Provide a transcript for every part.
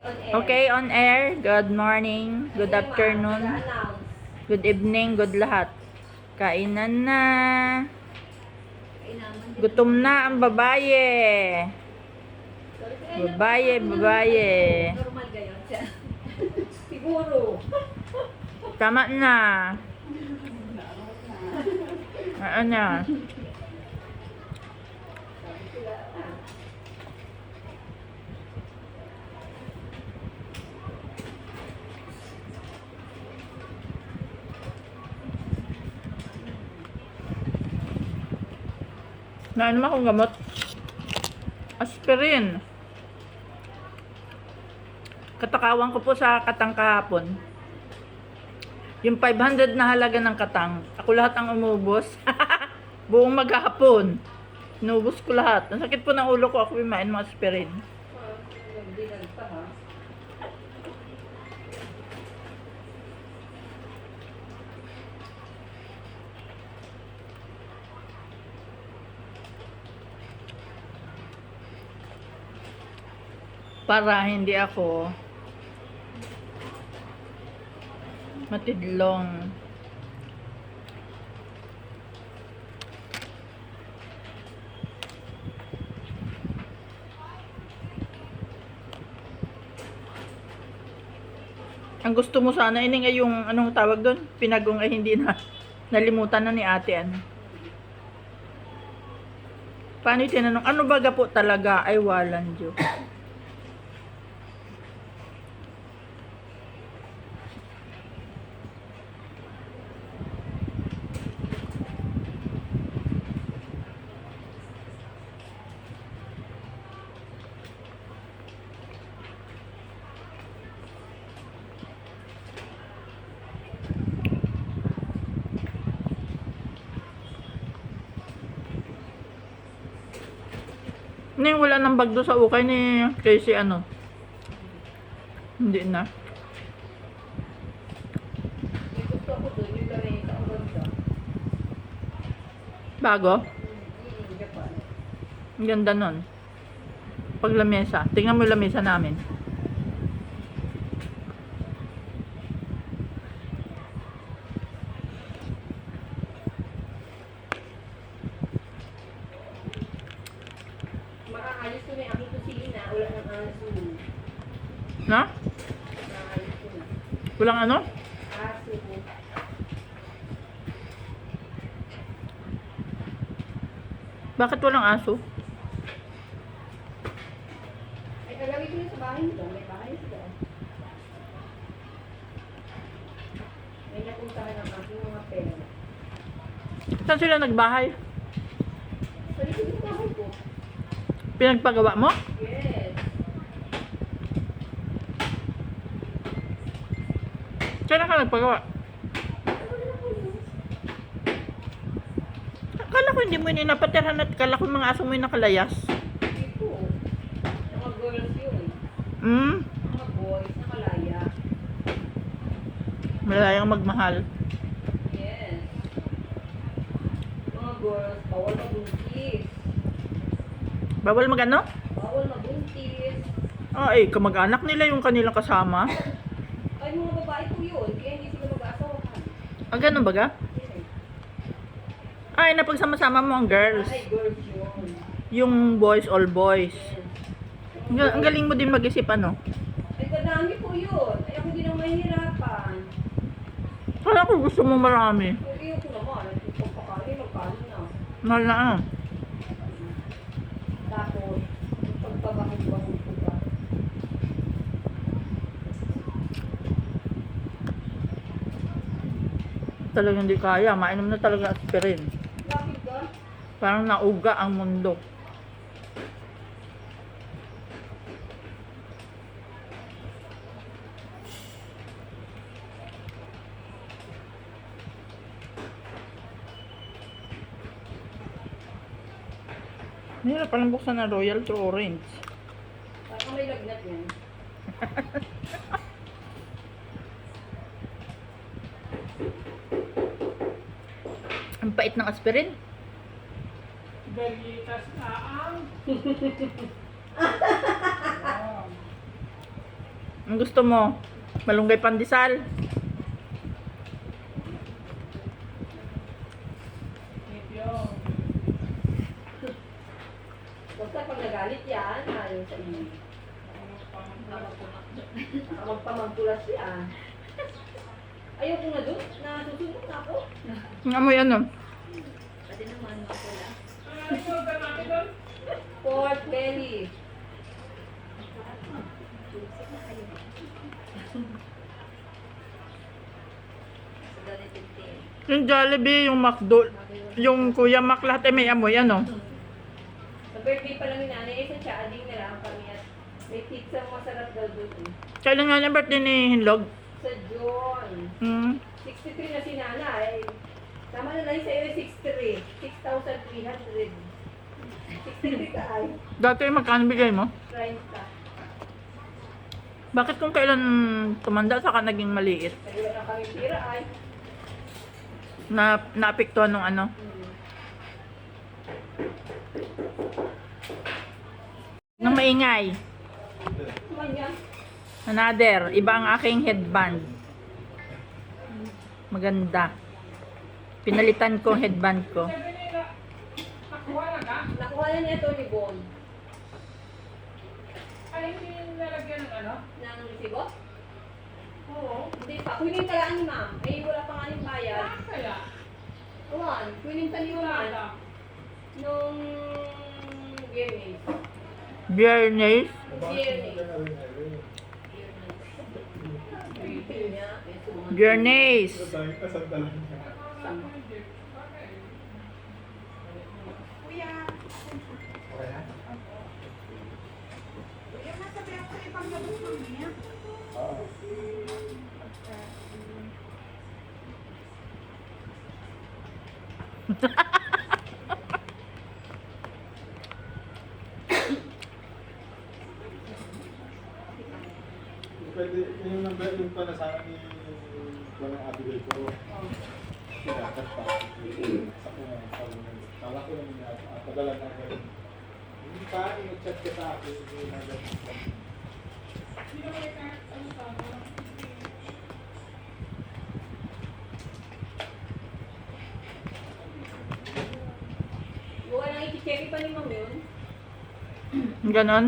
Okay, on air. Good morning, good afternoon, good evening, good lahat. Kainan na. Gutom na ang babaye. Babaye. Normal gayon siya. Siguro. Tama na. Ano? Nainom akong gamot. Aspirin. Katakawan ko po sa katang kahapon. Yung 500 na halaga ng katang. Ako lahat ang umubos. Buong maghapon. Inubos ko lahat. Ang sakit po ng ulo ko. Ako bimain mga aspirin. Nagdilag pa ha. Para hindi ako matidlong. Ang gusto mo sana ining ay yung anong tawag doon? Pinagong ay hindi na nalimutan na ni ate ano. Paano yung tinanong? Ano baga po talaga ay walang Diyos? Ano yung wala ng bag doon sa ukay ni Casey ano? Hindi na. May gusto ko doon yung lamesa ang ganda. Bago? Japan. Ang ganda nun. Pag lamesa. Tingnan mo yung lamesa namin. Maaalis ko na yung aking kusina. Wala nang aso. Na? Maaalis ko na. Walang ano? Aso. Bakit walang aso? Ay, alawin ko na sa bahay nito. May bahay sila. May napuntahan ang aking mga pera. Saan sila nagbahay? Sa likod ng bahay ko. Pinagpagawa mo? Yes. Kailan ka nagpagawa? Akala ko hindi mo yun inapatirhan at akala ko mga aso mo yung nakalayas. Ito. Mga girls yun. Hmm? Mga boys. Nakalaya. Malayang magmahal. Yes. Mga girls. Bawal magbuntis. Bawal magano? Bawal magbuntis. Ay, kamag-anak nila yung kanilang kasama. Ay, mga babae po yun. Kaya hindi sila mag-aasawahan. Ah, ganun baga? Yes. Ay, napagsama-sama mo ang girls. Ay, girls yun. Yung boys, all boys. Yes. Ang galing mo din mag-isip ano. Ay, kadami po yun. Ay, ako din ang mahihirapan. Kala ko gusto mo marami. Ay, ako naman. Ay, pagpakain, magkano na. Mahal na ah. Tapos, pagpabahog-bahog ko pa. Talagang hindi kaya. Mainom na talaga aspirin. Bakit ka? Parang nauga ang mundo. Mahirap palang buksan na Royal to Orange. Parang may lagnat yan. Ang pait ng aspirin. Galitas na ang. Wow. Ang gusto mo? Malunggay pandesal? Basta pag nagalit yan, ayaw sa iyo. Magpamagpulas yan. Ayaw ko na doon, nasusunod na ako. Ang amoy ano? Pati naman, mapula. Pork belly. Yung Jollibee, yung McDo, yung Kuya Mac, lahat ay may amoy ano? Sa birthday pa lang ni nanay, sa chading na lang kami at may pizza masarap daw doon. Kailan nga yung birthday ni Hinlog? Sa John. Hmm. 63 na si nanay. Tama na lang sa iyo 63. 6,300. 63 ka ay. Dati magkano bigay mo? 30. Bakit kung kailan tumanda saka naging maliit? Kaya na kami pira ay. Naapektuhan nung ano? Nung maingay. Manya. Another, iba ang aking headband. Maganda. Pinalitan ko ang headband ko. Nakuha na niya to ni Bon. Ay, hindi yung lalagyan ng ano? Nang resibo? Oo. Hindi pa. Kunin ka lang ni ma'am. Ay wala pa nga yung bayad. Kaya? Kuhan. Kunin ka ni ma'am. Wala. Nung Biyernes. Biyernes. Biyernes. Pwede, yung number, yung pala sa akin yung Abigail ko. Dapat pa. Sa kung kala ko naman na padala na ako. Hindi pa, in-chat ka sa akin. Hindi na ganun. Buwan lang i-check pa ni ma'am yun. Ganon.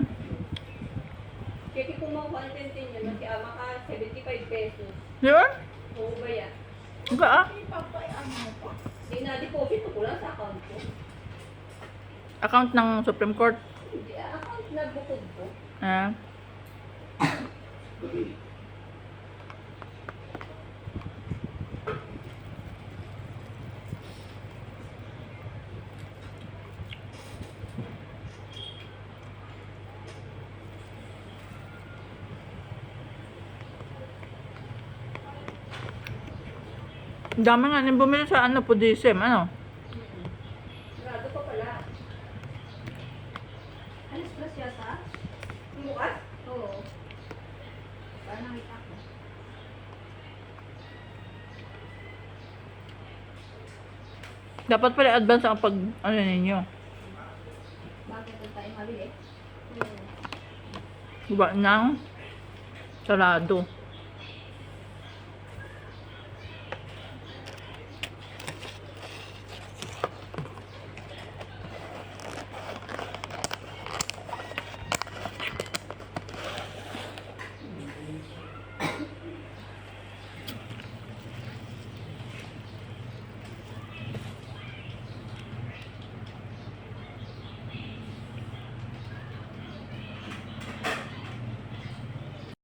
Check ko mo 110 yun. Kasi ama ka 75 pesos. Yun? Oo ba yan? Nga ah. Hindi na-deposit ko lang sa account ko. Account ng Supreme Court. Hindi, account na bukod ko. Ah. Ang dami nga nang bumili sa ano, Pudisem, ano? Sarado pa pala. Alis ba siya sa? Bukas? Oo. Para nakita ko. Dapat pala advance ang pag, ano ninyo, Bakit ito tayo mabili? Hmm. iba ng sarado.